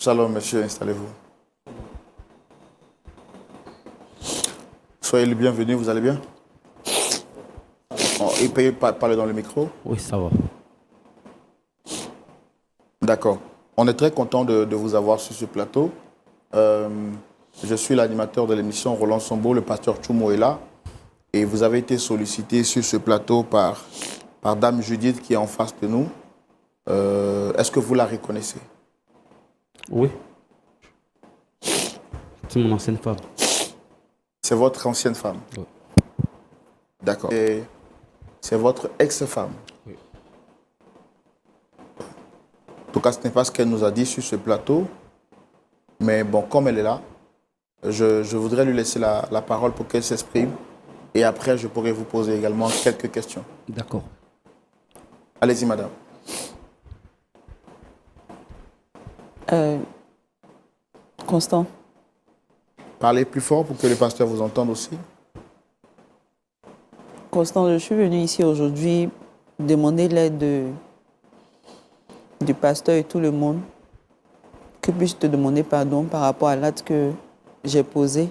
Shalom, monsieur, installez-vous. Soyez le bienvenu, vous allez bien? Il peut parler dans le micro? Oui, ça va. D'accord. On est très content de vous avoir sur ce plateau. Je suis l'animateur de l'émission Roland Sombo, le pasteur Choumo est là. Et vous avez été sollicité sur ce plateau par Dame Judith qui est en face de nous. Est-ce que vous la reconnaissez? Oui. C'est mon ancienne femme. C'est votre ancienne femme? Oui. D'accord. Et c'est votre ex-femme? Oui. En tout cas, ce n'est pas ce qu'elle nous a dit sur ce plateau. Mais bon, comme elle est là, je voudrais lui laisser la parole pour qu'elle s'exprime. Et après, je pourrai vous poser également quelques questions. D'accord. Allez-y, madame. Constant. Parlez plus fort pour que le pasteur vous entende aussi. Constant, je suis venu ici aujourd'hui demander l'aide du pasteur et tout le monde. Que puis-je te demander pardon par rapport à l'acte que j'ai posé?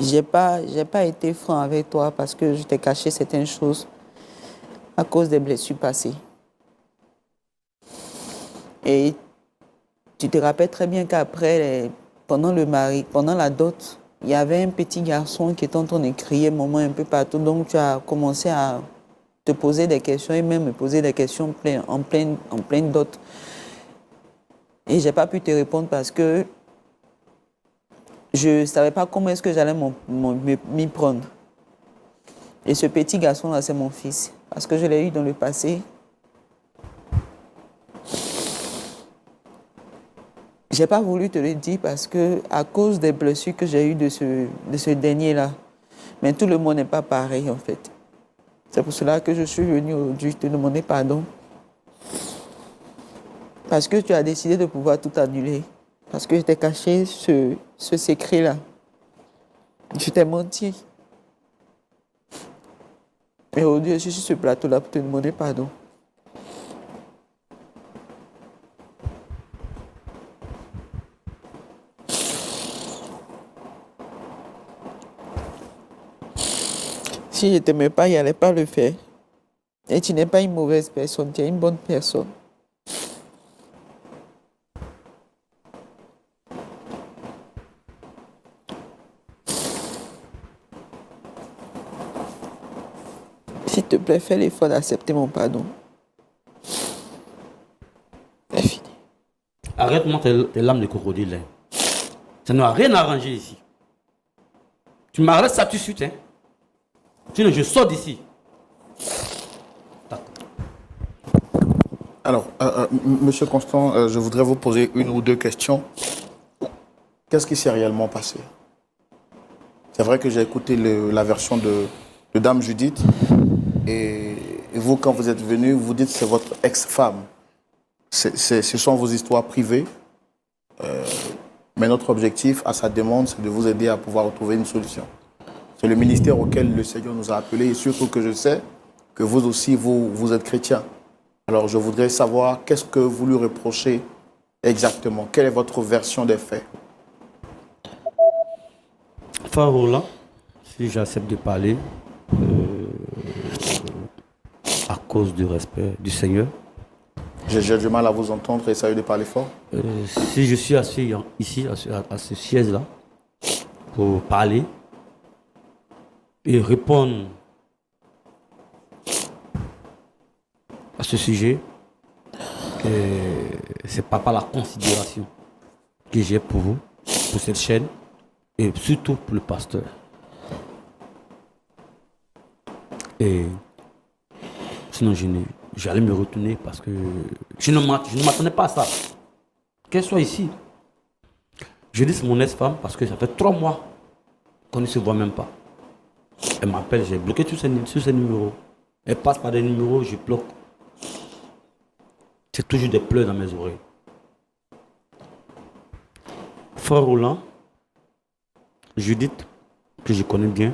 J'ai pas été franc avec toi parce que je t'ai caché certaines choses à cause des blessures passées. Et tu te rappelles très bien qu'après, pendant la dot, il y avait un petit garçon qui était en train de crier maman un peu partout. Donc tu as commencé à te poser des questions et même me poser des questions en pleine dot. Et je n'ai pas pu te répondre parce que je ne savais pas comment est-ce que j'allais m'y prendre. Et ce petit garçon-là, c'est mon fils. Parce que je l'ai eu dans le passé. Je n'ai pas voulu te le dire parce que, à cause des blessures que j'ai eues de ce dernier-là, mais tout le monde n'est pas pareil en fait. C'est pour cela que je suis venue aujourd'hui te demander pardon. Parce que tu as décidé de pouvoir tout annuler. Parce que je t'ai caché ce secret-là. Je t'ai menti. Et aujourd'hui, je suis sur ce plateau-là pour te demander pardon. Si je ne t'aimais pas, il n'allait pas le faire. Et tu n'es pas une mauvaise personne, tu es une bonne personne. S'il te plaît, fais l'effort d'accepter mon pardon. C'est fini. Arrête-moi tes lames de crocodile. Hein. Ça n'a rien arrangé ici. Tu m'arrêtes ça tout de suite. Hein. Sinon, je sors d'ici. Alors, monsieur Constant, je voudrais vous poser une ou deux questions. Qu'est-ce qui s'est réellement passé? C'est vrai que j'ai écouté la version de Dame Judith. Et vous, quand vous êtes venu, vous dites que c'est votre ex-femme. Ce sont vos histoires privées. Mais notre objectif, à sa demande, c'est de vous aider à pouvoir retrouver une solution. C'est le ministère auquel le Seigneur nous a appelés. Et surtout que je sais que vous aussi, vous êtes chrétien. Alors, je voudrais savoir qu'est-ce que vous lui reprochez exactement. Quelle est votre version des faits? Frère Roland, si j'accepte de parler, à cause du respect du Seigneur. J'ai du mal à vous entendre, essayez de parler fort. Si je suis assis ici, à ce siège-là, pour parler et répondre à ce sujet, c'est pas par la considération que j'ai pour vous, pour cette chaîne, et surtout pour le pasteur. Et sinon, j'allais me retourner parce que je ne m'attendais pas à ça. Qu'elle soit ici. Je dis c'est mon ex-femme parce que ça fait 3 mois qu'on ne se voit même pas. Elle m'appelle, j'ai bloqué tous ses numéros. Elle passe par des numéros, je bloque. C'est toujours des pleurs dans mes oreilles. Frère Roland, Judith, que je connais bien,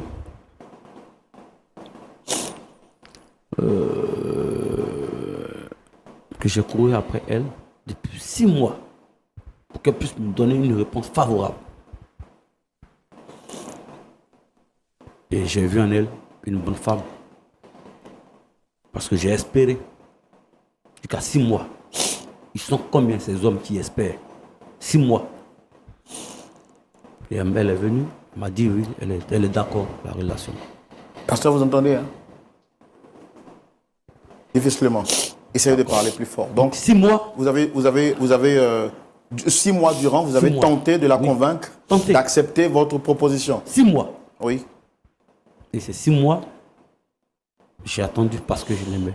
que j'ai couru après elle, depuis 6 mois pour qu'elle puisse me donner une réponse favorable. Et j'ai vu en elle une bonne femme. Parce que j'ai espéré. Jusqu'à 6 mois. Ils sont combien ces hommes qui espèrent? 6 mois. Et elle est venue, elle m'a dit oui, elle est d'accord, la relation. Pasteur, vous entendez, hein? Difficilement. Essayez de parler plus fort. Donc, 6 mois. vous avez 6 mois durant, vous avez tenté de la convaincre d'accepter votre proposition. 6 mois. Oui. Et ces 6 mois, j'ai attendu parce que je l'aimais.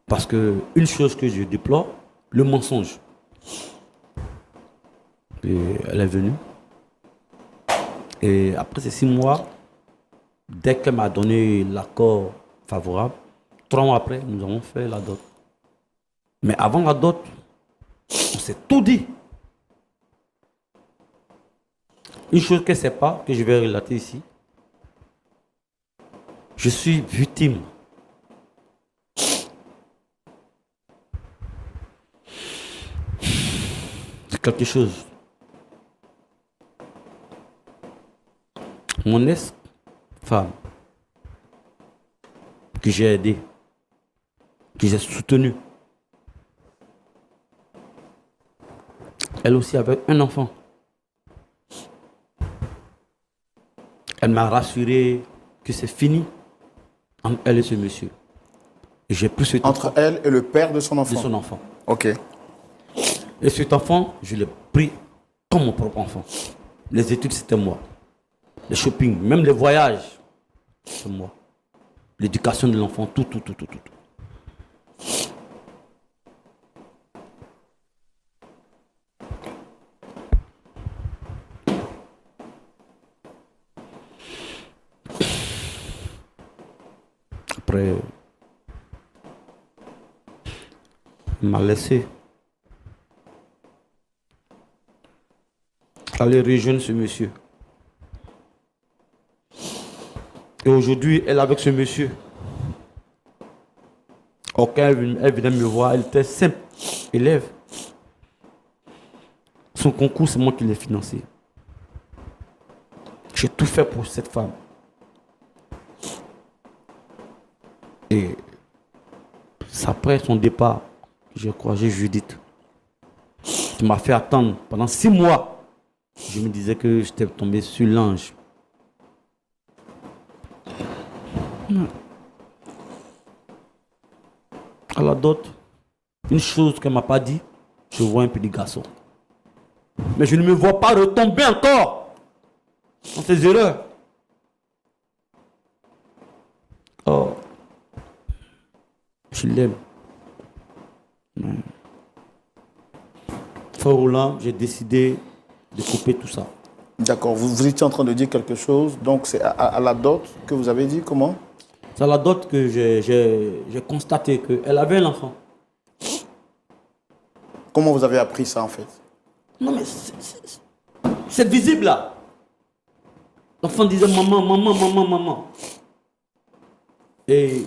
Parce que une chose que je déplore, le mensonge. Et elle est venue. Et après ces 6 mois, dès qu'elle m'a donné l'accord favorable, 3 mois après, nous avons fait la dot. Mais avant la dot, on s'est tout dit. Une chose qu'elle ne sait pas, que je vais relater ici, je suis victime de quelque chose. Mon ex-femme, que j'ai aidée, que j'ai soutenue, elle aussi avait un enfant. Elle m'a rassuré que c'est fini entre elle et ce monsieur. Et j'ai pris cet Entre elle et le père de son enfant. de son enfant. Ok. Et cet enfant, je l'ai pris comme mon propre enfant. Les études, c'était moi. Le shopping, même les voyages, c'est moi. L'éducation de l'enfant, tout. Après, il m'a laissé aller rejoindre ce monsieur. Et aujourd'hui, elle est avec ce monsieur. Quand elle venait me voir, elle était simple élève. Son concours, c'est moi qui l'ai financé. J'ai tout fait pour cette femme. Et c'est après son départ, j'ai croisé Judith. Qui m'a fait attendre pendant 6 mois. Je me disais que j'étais tombé sur l'ange. À la dot, une chose qu'elle ne m'a pas dit, je vois un petit garçon. Mais je ne me vois pas retomber encore dans ces erreurs. Oh, je l'aime. Frère Roland, j'ai décidé de couper tout ça. D'accord. Vous étiez en train de dire quelque chose. Donc, c'est à la dot que vous avez dit comment? C'est à la dot que j'ai constaté qu'elle avait un enfant. Comment vous avez appris ça, en fait? Non, mais c'est visible là. L'enfant disait maman. Et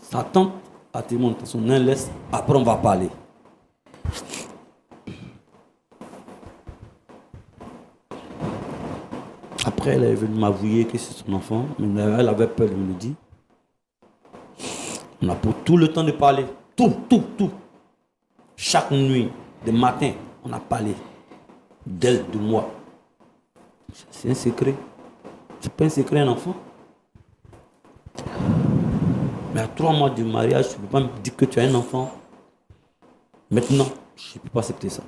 sa tante a témoigné de son laisse. Après, on va parler. Après, elle est venue m'avouer que c'est son enfant, mais elle avait peur de me le dire. On a pris tout le temps de parler. Tout. Chaque nuit, de matin, on a parlé d'elle, de moi. C'est un secret. C'est pas un secret, un enfant. Mais à 3 mois du mariage, tu ne peux pas me dire que tu as un enfant. Maintenant, je ne peux pas accepter ça.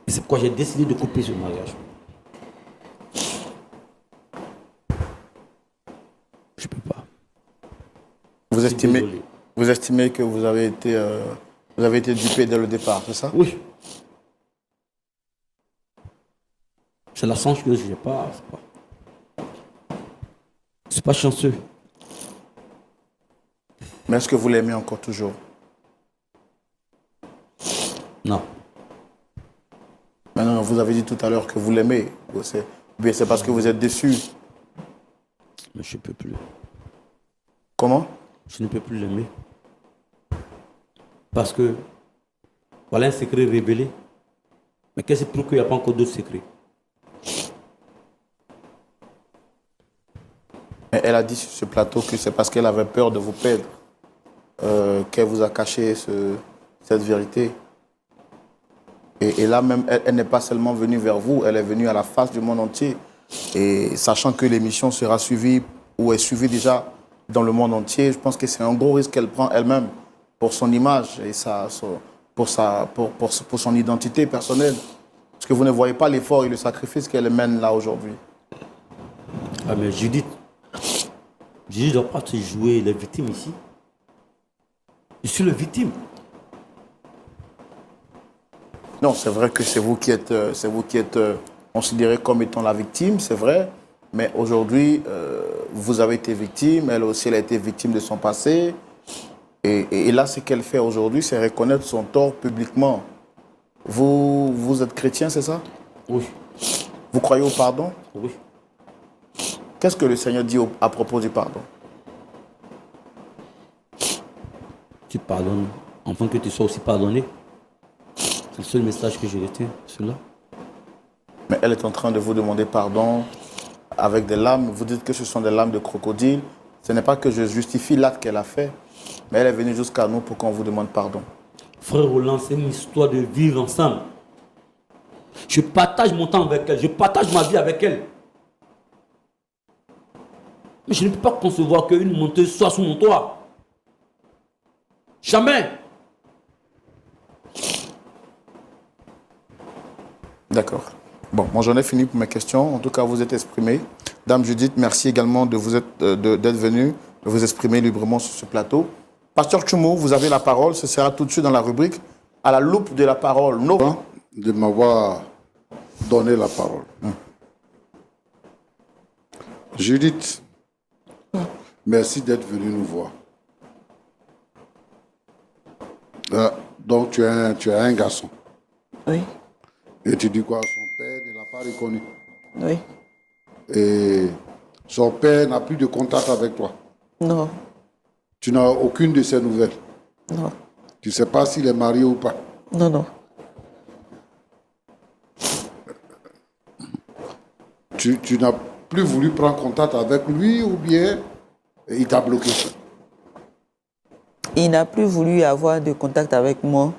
Et c'est pourquoi j'ai décidé de couper ce mariage. Je ne peux pas. Vous estimez que vous avez été dupé dès le départ, c'est ça? Oui. C'est la chance que je n'ai pas. C'est pas chanceux. Mais est-ce que vous l'aimez encore toujours? Non. Non, vous avez dit tout à l'heure que vous l'aimez. C'est parce que vous êtes déçu. Mais je ne peux plus. Comment? Je ne peux plus l'aimer. Parce que voilà un secret révélé. Mais qu'est-ce qui prouve qu'il n'y a pas encore d'autres secrets? Elle a dit sur ce plateau que c'est parce qu'elle avait peur de vous perdre qu'elle vous a caché cette vérité. Et là même, elle n'est pas seulement venue vers vous, elle est venue à la face du monde entier. Et sachant que l'émission sera suivie ou est suivie déjà dans le monde entier, je pense que c'est un gros risque qu'elle prend elle-même pour son image et pour son identité personnelle. Parce que vous ne voyez pas l'effort et le sacrifice qu'elle mène là aujourd'hui. Ah mais Judith ne doit pas se jouer les victimes ici. Je suis le victime. Non, c'est vrai que c'est vous qui êtes considéré comme étant la victime, c'est vrai. Mais aujourd'hui, vous avez été victime, elle aussi, elle a été victime de son passé. Et là, ce qu'elle fait aujourd'hui, c'est reconnaître son tort publiquement. Vous êtes chrétien, c'est ça? Oui. Vous croyez au pardon? Oui. Qu'est-ce que le Seigneur dit à propos du pardon? Tu pardonnes, afin que tu sois aussi pardonné. C'est le seul message que j'ai retiens, celui-là. Mais elle est en train de vous demander pardon avec des larmes. Vous dites que ce sont des larmes de crocodile. Ce n'est pas que je justifie l'acte qu'elle a fait, mais elle est venue jusqu'à nous pour qu'on vous demande pardon. Frère Roland, c'est une histoire de vivre ensemble. Je partage mon temps avec elle, je partage ma vie avec elle. Mais je ne peux pas concevoir qu'une monteuse soit sous mon toit. Jamais. D'accord. Bon, moi j'en ai fini pour mes questions. En tout cas, vous êtes exprimé. Dame Judith, merci également d'être venue, de vous exprimer librement sur ce plateau. Pasteur Tchoumo, vous avez la parole. Ce sera tout de suite dans la rubrique à la loupe de la parole. De m'avoir donné la parole. Judith, merci d'être venue nous voir. Donc tu es un garçon. Oui, Et tu dis quoi? Son père ne l'a pas reconnu. oui. Et son père n'a plus de contact avec toi. Non, Tu n'as aucune de ses nouvelles. non, Tu ne sais pas s'il est marié ou pas. non, non. Tu n'as plus voulu prendre contact avec lui ou bien il t'a bloqué. Il n'a plus voulu avoir de contact avec moi.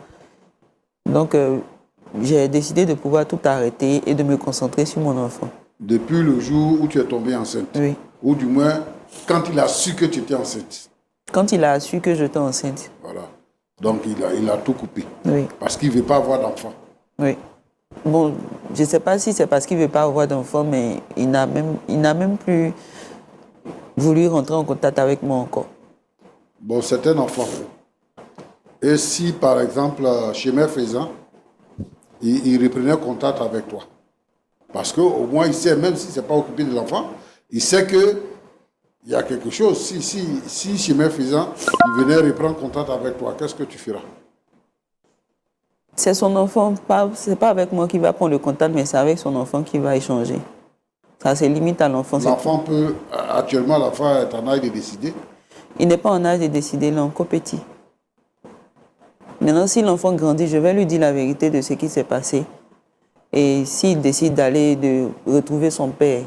Donc, j'ai décidé de pouvoir tout arrêter et de me concentrer sur mon enfant. Depuis le jour où tu es tombée enceinte. Oui. Ou du moins, quand il a su que tu étais enceinte. Quand il a su que j'étais enceinte. Voilà. Donc, il a tout coupé. Oui. Parce qu'il ne veut pas avoir d'enfant. Oui. Bon, je ne sais pas si c'est parce qu'il ne veut pas avoir d'enfant, mais il n'a même plus voulu rentrer en contact avec moi encore. Bon, c'est un enfant. Et si, par exemple, chemin faisant, il reprenait contact avec toi. Parce qu'au moins, il sait, même s'il ne s'est pas occupé de l'enfant, il sait qu'il y a quelque chose. Si chemin faisant, il venait reprendre contact avec toi, qu'est-ce que tu feras? C'est son enfant, c'est pas avec moi qu'il va prendre le contact, mais c'est avec son enfant qu'il va échanger. Ça, c'est limite à l'enfant. L'enfant peut, actuellement, l'enfant est en âge de décider. Il n'est pas en âge de décider, il est encore petit. Maintenant, si l'enfant grandit, je vais lui dire la vérité de ce qui s'est passé. Et s'il décide de retrouver son père,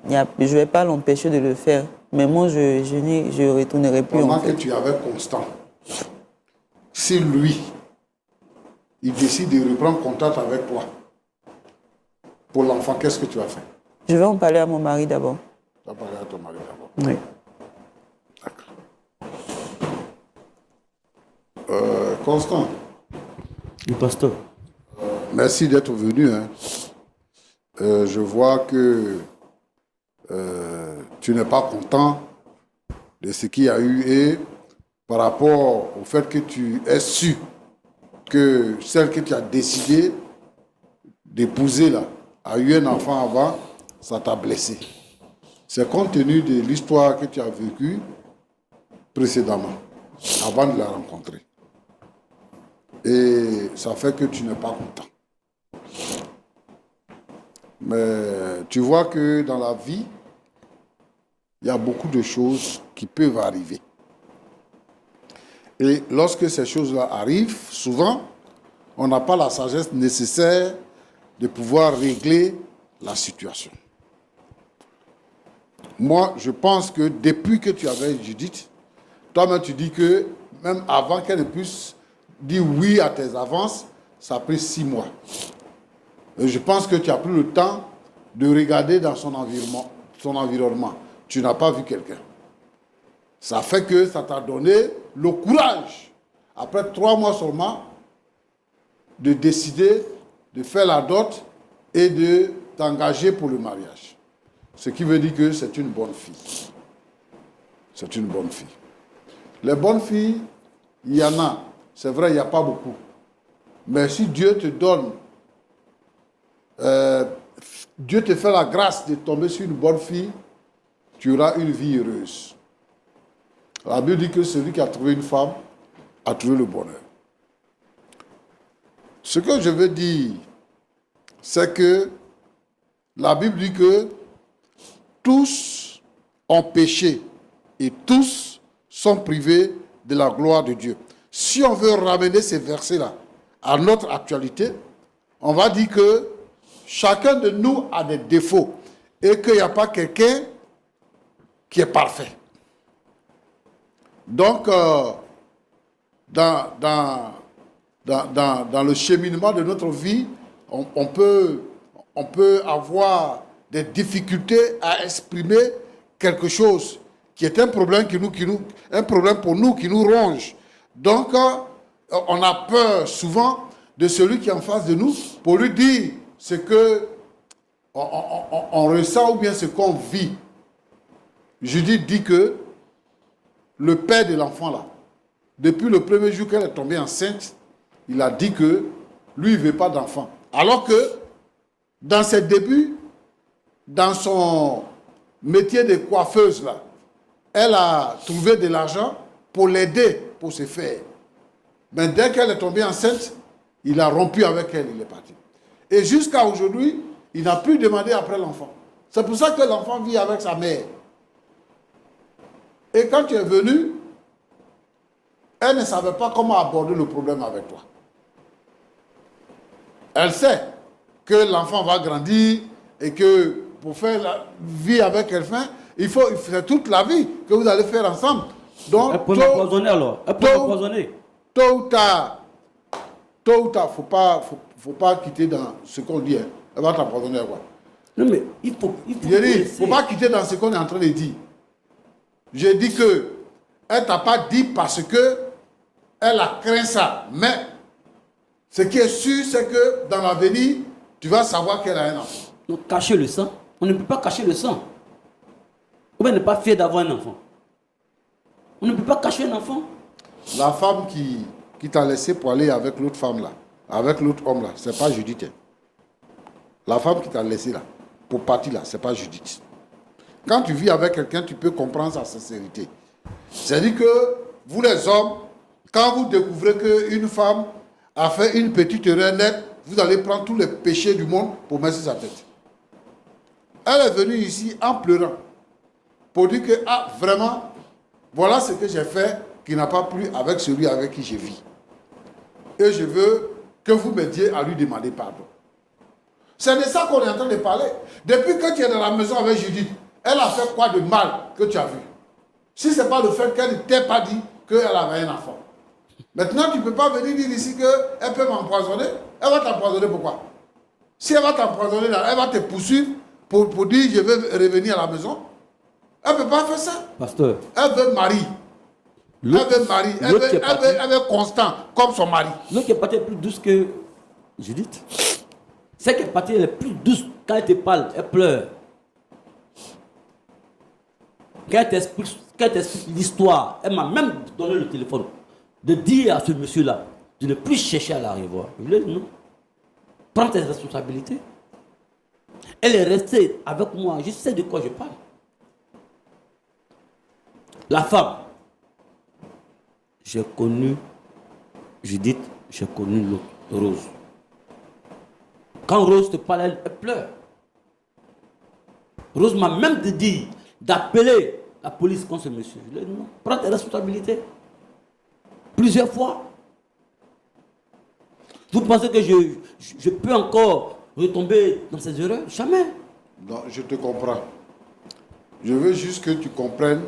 je ne vais pas l'empêcher de le faire. Mais moi, je retournerai plus. Pendant que tu es avec Constant, si lui, il décide de reprendre contact avec toi, pour l'enfant, qu'est-ce que tu vas faire? Je vais en parler à mon mari d'abord. Tu vas parler à ton mari d'abord. Oui. Constant, Le pasteur. merci d'être venu. Hein. Je vois que tu n'es pas content de ce qu'il y a eu et par rapport au fait que tu aies su que celle que tu as décidé d'épouser là a eu un enfant avant, ça t'a blessé. C'est compte tenu de l'histoire que tu as vécue précédemment, avant de la rencontrer. Et ça fait que tu n'es pas content. Mais tu vois que dans la vie, il y a beaucoup de choses qui peuvent arriver. Et lorsque ces choses-là arrivent, souvent, on n'a pas la sagesse nécessaire de pouvoir régler la situation. Moi, je pense que depuis que tu avais Judith, toi-même tu dis que même avant qu'elle ne puisse dire oui à tes avances, ça a pris 6 mois. Et je pense que tu as pris le temps de regarder dans son environnement. Tu n'as pas vu quelqu'un. Ça fait que ça t'a donné le courage, après 3 mois seulement, de décider de faire la dot et de t'engager pour le mariage. Ce qui veut dire que c'est une bonne fille. C'est une bonne fille. Les bonnes filles, il y en a. C'est vrai, il n'y a pas beaucoup. Mais si Dieu te donne, Dieu te fait la grâce de tomber sur une bonne fille, tu auras une vie heureuse. La Bible dit que celui qui a trouvé une femme a trouvé le bonheur. Ce que je veux dire, c'est que la Bible dit que tous ont péché et tous sont privés de la gloire de Dieu. Si on veut ramener ces versets-là à notre actualité, on va dire que chacun de nous a des défauts et qu'il n'y a pas quelqu'un qui est parfait. Donc, dans le cheminement de notre vie, on peut avoir des difficultés à exprimer quelque chose qui est un problème, un problème pour nous, qui nous ronge. Donc, on a peur souvent de celui qui est en face de nous pour lui dire ce que on ressent ou bien ce qu'on vit. Judith dit que le père de l'enfant là, depuis le premier jour qu'elle est tombée enceinte, il a dit que lui, il ne veut pas d'enfant. Alors que dans ses débuts, dans son métier de coiffeuse là, elle a trouvé de l'argent pour l'aider, pour se faire. Mais dès qu'elle est tombée enceinte, il a rompu avec elle, il est parti. Et jusqu'à aujourd'hui, il n'a plus demandé après l'enfant. C'est pour ça que l'enfant vit avec sa mère. Et quand tu es venu, elle ne savait pas comment aborder le problème avec toi. Elle sait que l'enfant va grandir et que pour faire la vie avec quelqu'un, il faut faire toute la vie que vous allez faire ensemble. Donc, elle peut m'empoisonner alors. Elle peut m'empoisonner. Tôt ou tard, faut pas quitter dans ce qu'on dit. Hein. Elle va t'empoisonner quoi. Non mais il faut faut pas quitter dans ce qu'on est en train de dire. J'ai dit que elle t'a pas dit parce que elle a craint ça. Mais ce qui est sûr, c'est que dans l'avenir, tu vas savoir qu'elle a un enfant. Donc cacher le sang, on ne peut pas cacher le sang. Ou bien ne pas fier d'avoir un enfant. On ne peut pas cacher un enfant. La femme qui t'a laissé pour aller avec l'autre femme là, avec l'autre homme là, c'est pas Judith. La femme qui t'a laissé là, pour partir là, c'est pas Judith. Quand tu vis avec quelqu'un, tu peux comprendre sa sincérité. C'est-à-dire que vous les hommes, quand vous découvrez qu'une femme a fait une petite erreur nette, vous allez prendre tous les péchés du monde pour mettre sur sa tête. Elle est venue ici en pleurant pour dire que, ah, vraiment, voilà ce que j'ai fait qui n'a pas plu avec celui avec qui je vis. Et je veux que vous m'aidiez à lui demander pardon. C'est de ça qu'on est en train de parler. Depuis que tu es dans la maison avec Judith, elle a fait quoi de mal que tu as vu? Si ce n'est pas le fait qu'elle ne t'ait pas dit qu'elle avait un enfant. Maintenant, tu ne peux pas venir dire ici qu'elle peut m'empoisonner. Elle va t'empoisonner pourquoi? Si elle va t'empoisonner, elle va te poursuivre pour dire je vais revenir à la maison. Elle ne peut pas faire ça. Pasteur. Elle veut mari. Elle veut mari. Elle veut constant, comme son mari. L'autre qui est partie est plus douce que Judith. Celle qui est partie, elle est plus douce. Quand elle te parle, elle pleure. Quand elle t'explique l'histoire, elle m'a même donné le téléphone. De dire à ce monsieur-là, de ne plus chercher à la revoir. Je lui ai dit non. Prends tes responsabilités. Elle est restée avec moi. Je sais de quoi je parle. La femme. J'ai connu Judith, j'ai connu l'autre, Rose. Quand Rose te parle, elle pleure. Rose m'a même dit d'appeler la police contre ce monsieur. Je lui ai dit non, prends tes responsabilités. Plusieurs fois. Vous pensez que je peux encore retomber dans ces erreurs? Jamais. Non, je te comprends. Je veux juste que tu comprennes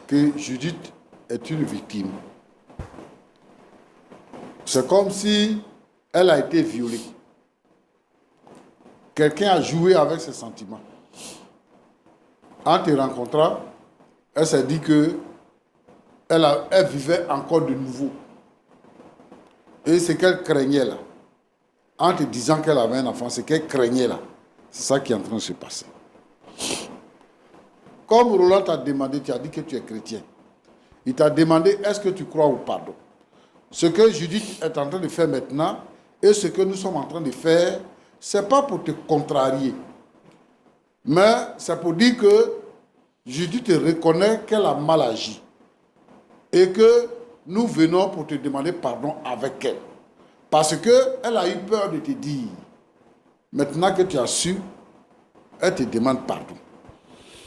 que Judith est une victime. C'est comme si elle a été violée. Quelqu'un a joué avec ses sentiments. En te rencontrant, elle s'est dit que elle vivait encore de nouveau. Et ce qu'elle craignait là, en te disant qu'elle avait un enfant, ce qu'elle craignait là, c'est ça qui est en train de se passer. Comme Roland t'a demandé, tu as dit que tu es chrétien. Il t'a demandé, est-ce que tu crois au pardon? Ce que Judith est en train de faire maintenant et ce que nous sommes en train de faire, ce n'est pas pour te contrarier. Mais c'est pour dire que Judith reconnaît qu'elle a mal agi. Et que nous venons pour te demander pardon avec elle. Parce qu'elle a eu peur de te dire. Maintenant que tu as su, elle te demande pardon.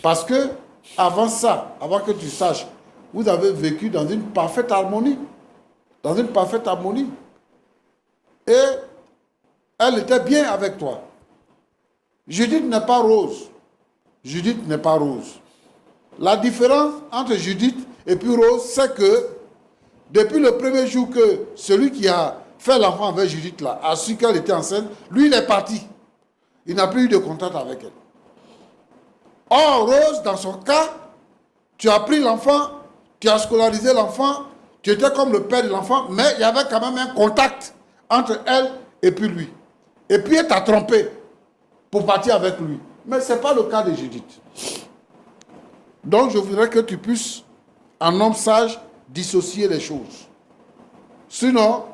Parce que avant ça, avant que tu saches, vous avez vécu dans une parfaite harmonie. Dans une parfaite harmonie. Et elle était bien avec toi. Judith n'est pas rose. Judith n'est pas rose. La différence entre Judith et puis Rose, c'est que depuis le premier jour que celui qui a fait l'enfant avec Judith là a su qu'elle était enceinte, lui il est parti. Il n'a plus eu de contact avec elle. Or, Rose, dans son cas, tu as pris l'enfant, tu as scolarisé l'enfant, tu étais comme le père de l'enfant, mais il y avait quand même un contact entre elle et puis lui. Et puis elle t'a trompé pour partir avec lui. Mais ce n'est pas le cas de Judith. Donc je voudrais que tu puisses, en homme sage, dissocier les choses. Sinon,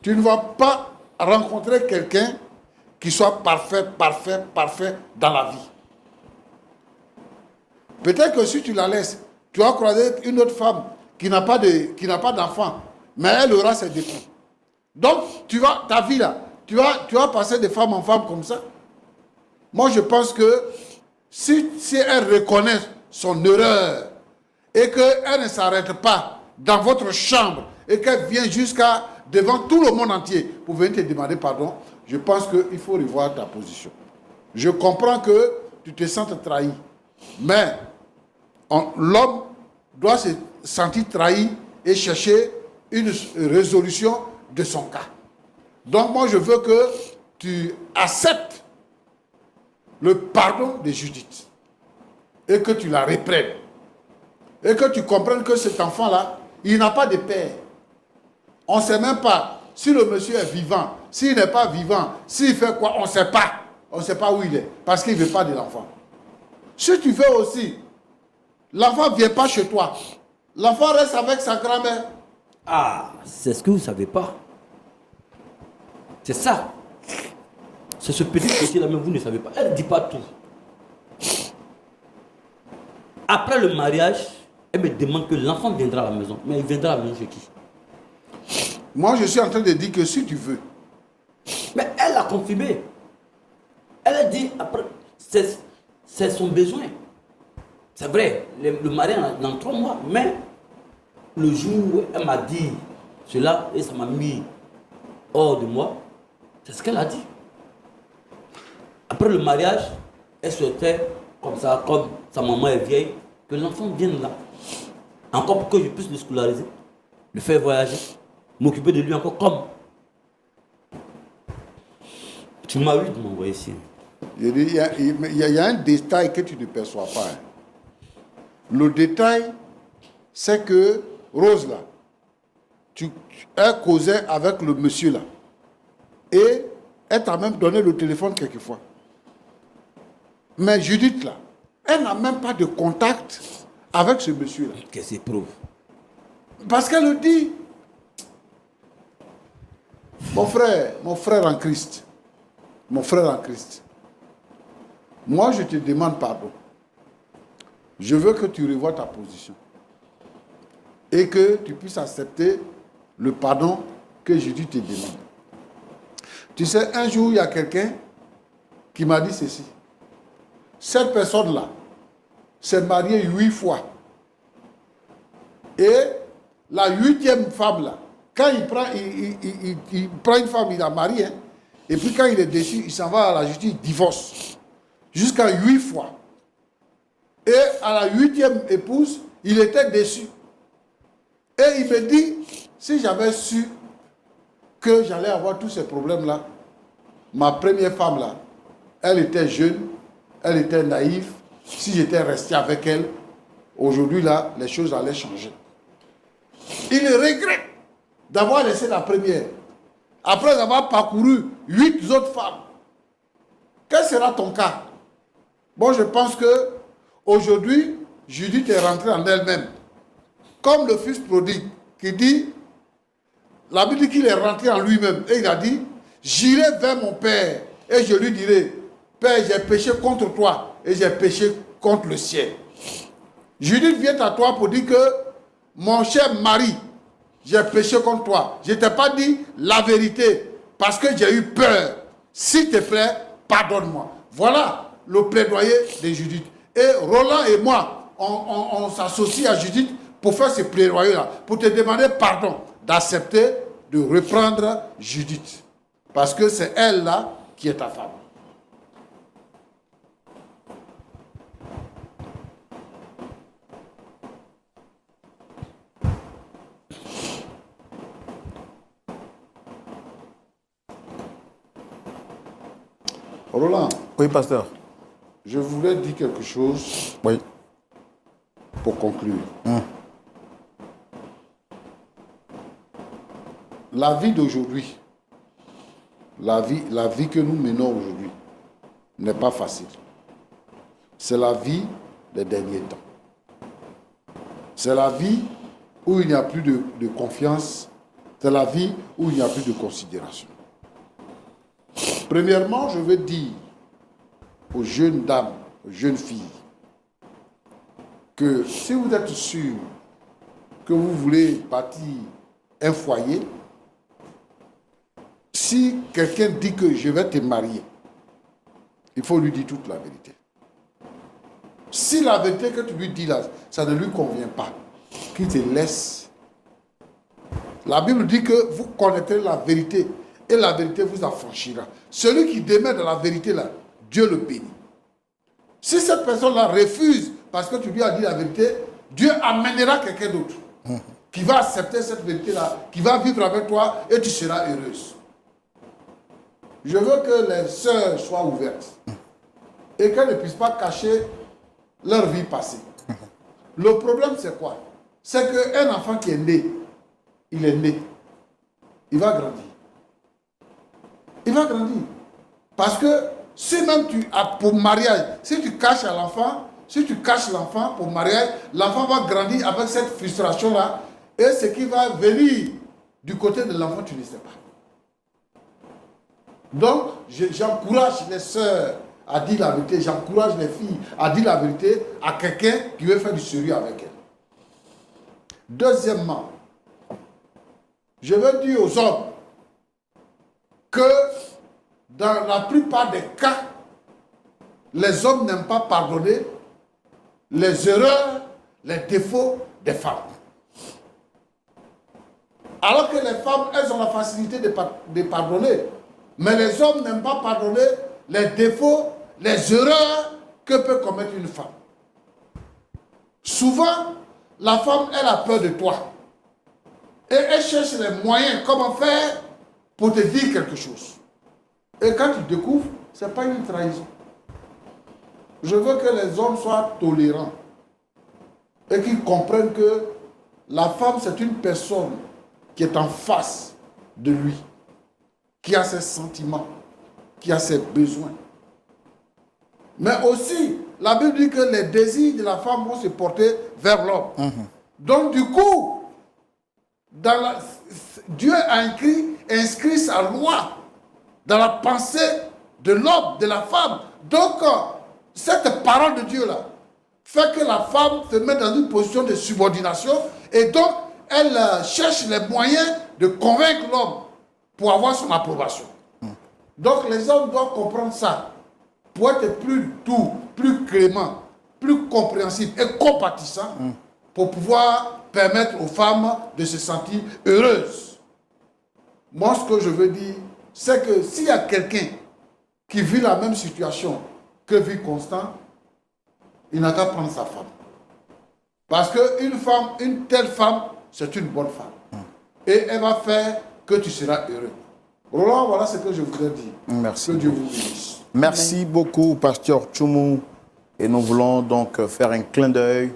tu ne vas pas rencontrer quelqu'un qui soit parfait dans la vie. Peut-être que si tu la laisses, tu vas croiser une autre femme qui n'a pas d'enfant, mais elle aura ses défauts. Donc, ta vie là, tu vas passer de femme en femme comme ça. Moi, je pense que si elle reconnaît son erreur et qu'elle ne s'arrête pas dans votre chambre et qu'elle vient jusqu'à devant tout le monde entier pour venir te demander pardon, je pense qu'il faut revoir ta position. Je comprends que tu te sentes trahi, mais l'homme doit se sentir trahi et chercher une résolution de son cas. Donc moi je veux que tu acceptes le pardon de Judith et que tu la reprennes et que tu comprennes que cet enfant-là, il n'a pas de père. On ne sait même pas si le monsieur est vivant, s'il n'est pas vivant, s'il fait quoi, on ne sait pas. On ne sait pas où il est parce qu'il ne veut pas de l'enfant. Si tu veux aussi, l'enfant ne vient pas chez toi. L'enfant reste avec sa grand-mère. Ah, c'est ce que vous ne savez pas. C'est ça. C'est ce petit côté-là, mais vous ne savez pas. Elle ne dit pas tout. Après le mariage, elle me demande que l'enfant viendra à la maison. Mais il viendra à la maison chez qui? Moi, je suis en train de dire que si tu veux. Mais elle a confirmé. Elle a dit, après, c'est son besoin. C'est vrai, le mariage dans 3 mois, mais le jour où elle m'a dit cela, et ça m'a mis hors de moi, c'est ce qu'elle a dit. Après le mariage, elle souhaitait, comme ça, comme sa maman est vieille, que l'enfant vienne là. Encore pour que je puisse le scolariser, le faire voyager, m'occuper de lui encore comme. Tu m'as eu de m'envoyer ici. Il y a un détail que tu ne perçois pas. Hein. Le détail, c'est que Rose là, elle causait avec le monsieur là. Et elle t'a même donné le téléphone quelquefois. Mais Judith là, elle n'a même pas de contact avec ce monsieur là. Qu'est-ce qu'il prouve? Parce qu'elle le dit. Mon frère en Christ. Mon frère en Christ. Moi, je te demande pardon. Je veux que tu revoies ta position. Et que tu puisses accepter le pardon que Judith te demande. Tu sais, un jour, il y a quelqu'un qui m'a dit ceci. Cette personne-là s'est mariée 8 fois. Et la 8e femme là, quand il prend une femme, il la marie, hein, et puis quand il est déçu, il s'en va à la justice, il divorce. Jusqu'à 8 fois. Et à la 8e épouse, il était déçu. Et il me dit, si j'avais su que j'allais avoir tous ces problèmes-là, ma première femme là, elle était jeune, elle était naïve. Si j'étais resté avec elle, aujourd'hui là, les choses allaient changer. Il regrette d'avoir laissé la première, après avoir parcouru 8 autres femmes. Quel sera ton cas? Bon, je pense que aujourd'hui, Judith est rentrée en elle-même. Comme le fils prodigue qui dit, la Bible dit qu'il est rentré en lui-même et il a dit, j'irai vers mon père et je lui dirai, Père, j'ai péché contre toi et j'ai péché contre le ciel. Judith vient à toi pour dire que, mon cher mari, j'ai péché contre toi. Je ne t'ai pas dit la vérité parce que j'ai eu peur. S'il te plaît, pardonne-moi. Voilà le plaidoyer de Judith. Et Roland et moi, on s'associe à Judith pour faire ce plaidoyer-là, pour te demander pardon, d'accepter de reprendre Judith. Parce que c'est elle-là qui est ta femme. Roland. Oui, pasteur. Je voulais dire quelque chose. Oui. Pour conclure. La vie d'aujourd'hui, la vie que nous menons aujourd'hui, n'est pas facile. C'est la vie des derniers temps. C'est la vie où il n'y a plus de confiance. C'est la vie où il n'y a plus de considération. Premièrement, je veux dire aux jeunes dames, aux jeunes filles, que si vous êtes sûr que vous voulez bâtir un foyer, si quelqu'un dit que je vais te marier, il faut lui dire toute la vérité. Si la vérité que tu lui dis là, ça ne lui convient pas, qu'il te laisse. La Bible dit que vous connaîtrez la vérité et la vérité vous affranchira. Celui qui demeure dans la vérité là, Dieu le bénit. Si cette personne-là refuse parce que tu lui as dit la vérité, Dieu amènera quelqu'un d'autre qui va accepter cette vérité-là, qui va vivre avec toi et tu seras heureuse. Je veux que les sœurs soient ouvertes et qu'elles ne puissent pas cacher leur vie passée. Le problème, c'est quoi? C'est qu'un enfant qui est né, il est né. Il va grandir. Il va grandir. Parce que si même tu as pour mariage, si tu caches à l'enfant, si tu caches l'enfant pour mariage, l'enfant va grandir avec cette frustration-là. Et ce qui va venir du côté de l'enfant, tu ne sais pas. Donc, j'encourage les sœurs à dire la vérité. J'encourage les filles à dire la vérité à quelqu'un qui veut faire du sérieux avec elle. Deuxièmement, je veux dire aux hommes que dans la plupart des cas, les hommes n'aiment pas pardonner les erreurs, les défauts des femmes. Alors que les femmes, elles ont la facilité de pardonner. Mais les hommes n'aiment pas pardonner les défauts, les erreurs que peut commettre une femme. Souvent, la femme, elle a peur de toi. Et elle cherche les moyens, comment faire pour te dire quelque chose. Et quand tu découvres, ce n'est pas une trahison. Je veux que les hommes soient tolérants et qu'ils comprennent que la femme, c'est une personne qui est en face de lui, qui a ses sentiments, qui a ses besoins. Mais aussi, la Bible dit que les désirs de la femme vont se porter vers l'homme. Donc du coup, Dieu a inscrit sa loi dans la pensée de l'homme, de la femme. Donc, cette parole de Dieu-là fait que la femme se met dans une position de subordination et donc elle cherche les moyens de convaincre l'homme pour avoir son approbation. Donc les hommes doivent comprendre ça pour être plus doux, plus clément, plus compréhensif et compatissant pour pouvoir permettre aux femmes de se sentir heureuses. Moi, ce que je veux dire, c'est que s'il y a quelqu'un qui vit la même situation que vit Constant, il n'a qu'à prendre sa femme. Parce qu'une femme, une telle femme, c'est une bonne femme. Et elle va faire que tu seras heureux. Roland, voilà ce que je voudrais dire. Merci. Que Dieu vous bénisse. Merci beaucoup, Pasteur Tchoumou. Et nous voulons donc faire un clin d'œil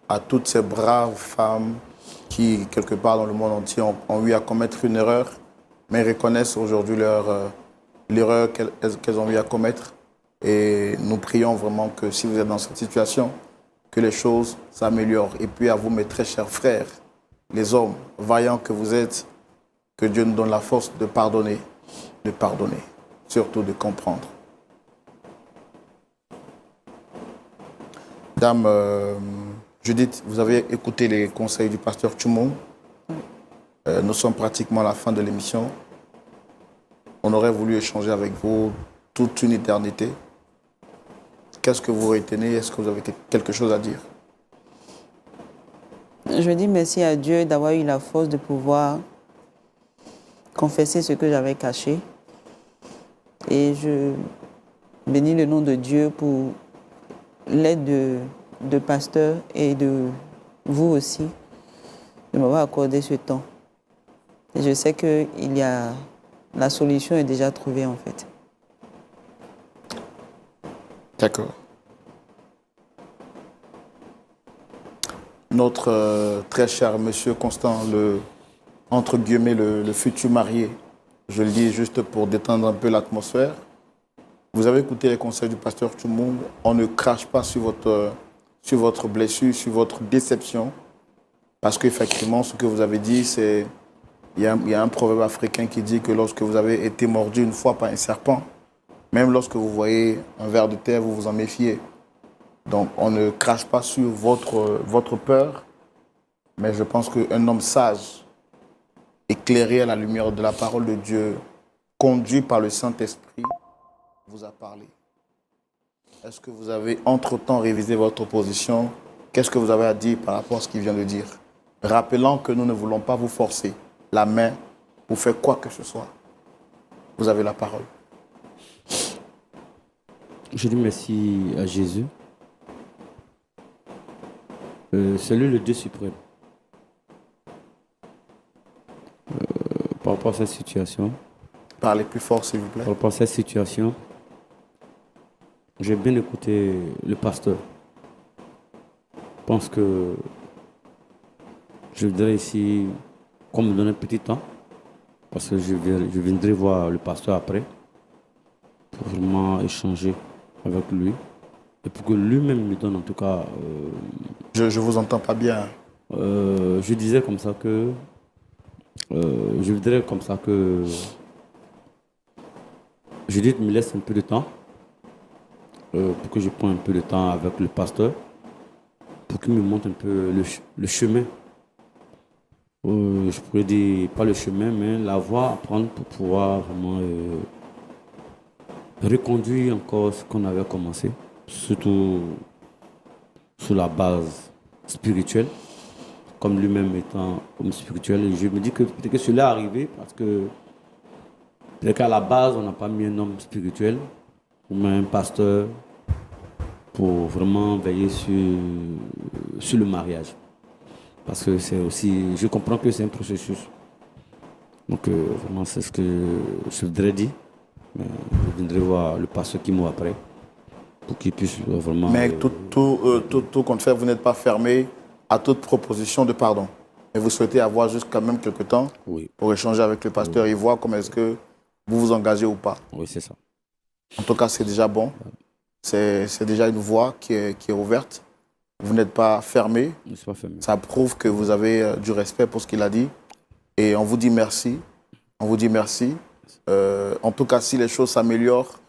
à toutes ces braves femmes qui, quelque part dans le monde entier, ont eu à commettre une erreur, mais reconnaissent aujourd'hui l'erreur qu'elles ont eu à commettre. Et nous prions vraiment que si vous êtes dans cette situation, que les choses s'améliorent. Et puis à vous, mes très chers frères, les hommes vaillants que vous êtes, que Dieu nous donne la force de pardonner, surtout de comprendre. Dame Judith, vous avez écouté les conseils du pasteur Tchoumou. Nous sommes pratiquement à la fin de l'émission. On aurait voulu échanger avec vous toute une éternité. Qu'est-ce que vous retenez? Est-ce que vous avez quelque chose à dire? Je dis merci à Dieu d'avoir eu la force de pouvoir confesser ce que j'avais caché. Et je bénis le nom de Dieu pour l'aide de pasteur et de vous aussi, de m'avoir accordé ce temps. Et je sais que la solution est déjà trouvée en fait. D'accord. Notre très cher monsieur Constant, entre guillemets, le futur marié, je le dis juste pour détendre un peu l'atmosphère. Vous avez écouté les conseils du pasteur Tchoumou. On ne crache pas sur votre blessure, sur votre déception. Parce qu'effectivement, ce que vous avez dit, c'est... Il y a un proverbe africain qui dit que lorsque vous avez été mordu une fois par un serpent, même lorsque vous voyez un ver de terre, vous vous en méfiez. Donc, on ne crache pas sur votre peur, mais je pense qu'un homme sage, éclairé à la lumière de la parole de Dieu, conduit par le Saint-Esprit, vous a parlé. Est-ce que vous avez entre-temps révisé votre position? Qu'est-ce que vous avez à dire par rapport à ce qu'il vient de dire? Rappelant que nous ne voulons pas vous forcer la main pour faire quoi que ce soit. Vous avez la parole. Je dis merci à Jésus. C'est lui le Dieu suprême. Par rapport à cette situation. Parlez plus fort, s'il vous plaît. Par rapport à cette situation, j'ai bien écouté le pasteur. Je pense que je voudrais ici qu'on me donne un petit temps, parce que je viendrai voir le pasteur après, pour vraiment échanger avec lui, et pour que lui-même me donne en tout cas... Je vous entends pas bien. Je disais comme ça que... je voudrais comme ça que... Judith me laisse un peu de temps, pour que je prenne un peu de temps avec le pasteur, pour qu'il me montre un peu le chemin. Je pourrais dire, pas le chemin, mais la voie à prendre pour pouvoir vraiment reconduire encore ce qu'on avait commencé, surtout sur la base spirituelle, comme lui-même étant homme spirituel. Et je me dis que peut-être que cela est arrivé parce que peut-être qu'à la base, on n'a pas mis un homme spirituel, ou un pasteur, pour vraiment veiller sur le mariage. Parce que c'est aussi, je comprends que c'est un processus. Donc vraiment, c'est ce que je voudrais dire. Mais je viendrai voir le pasteur qui m'a après, pour qu'il puisse vraiment... Mais tout compte fait, vous n'êtes pas fermé à toute proposition de pardon. Et vous souhaitez avoir juste quand même quelques temps pour échanger avec le pasteur et voir comment est-ce que vous vous engagez ou pas. Oui, c'est ça. En tout cas, c'est déjà bon. C'est déjà une voie qui est ouverte. Vous n'êtes pas fermé. Je ne suis pas fermé. Ça prouve que vous avez du respect pour ce qu'il a dit. Et on vous dit merci. On vous dit merci. En tout cas, si les choses s'améliorent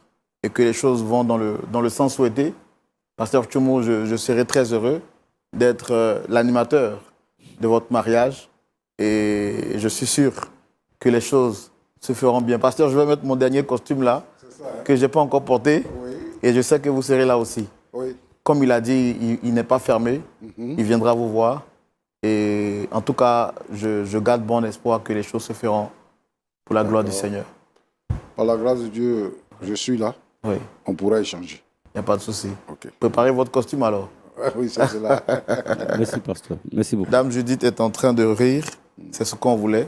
et que les choses vont dans le sens souhaité, Pasteur Tchoumou, je serai très heureux d'être l'animateur de votre mariage. Et je suis sûr que les choses se feront bien. Pasteur, je vais mettre mon dernier costume là, que je n'ai pas encore porté. Oui. Et je sais que vous serez là aussi. Oui. Comme il a dit, il n'est pas fermé. Il viendra vous voir. Et en tout cas, je garde bon espoir que les choses se feront pour la gloire du Seigneur. Par la grâce de Dieu, je suis là. Oui, On pourra échanger. il n'y a pas de souci. Ok. Préparez votre costume alors. Oui, ça c'est là. Merci, pasteur. Merci beaucoup. Dame Judith est en train de rire. C'est ce qu'on voulait.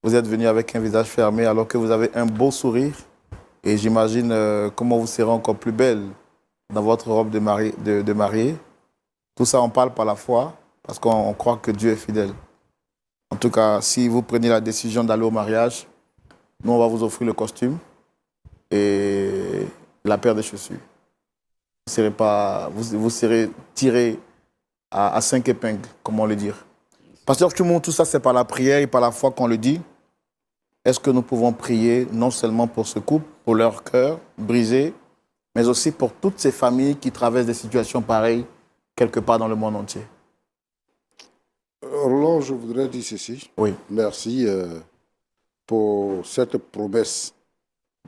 Vous êtes venu avec un visage fermé alors que vous avez un beau sourire. Et j'imagine comment vous serez encore plus belle dans votre robe de mariée. Tout ça, on parle par la foi parce qu'on croit que Dieu est fidèle. En tout cas, si vous prenez la décision d'aller au mariage, nous, on va vous offrir le costume et la paire de chaussures. Vous serez tiré à 5 épingles, comment le dire. Pasteur, tout ça, c'est par la prière et par la foi qu'on le dit. Est-ce que nous pouvons prier non seulement pour ce couple, pour leur cœur brisé, mais aussi pour toutes ces familles qui traversent des situations pareilles quelque part dans le monde entier? Roland, je voudrais dire ceci. Oui. Merci pour cette promesse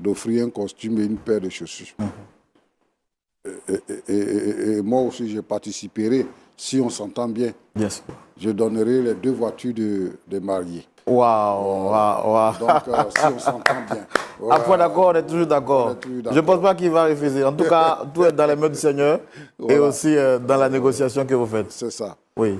d'offrir un costume et une paire de chaussures. Et moi aussi, je participerai, si on s'entend bien. Bien sûr. Je donnerai les 2 voitures des mariés. Waouh, waouh. Donc, si on s'entend bien. Après, d'accord, on est toujours d'accord. On est toujours Je d'accord. ne pense pas qu'il va refuser. En tout cas, tout est dans les mains du Seigneur et Voilà. aussi dans la négociation que vous faites. C'est ça. Oui.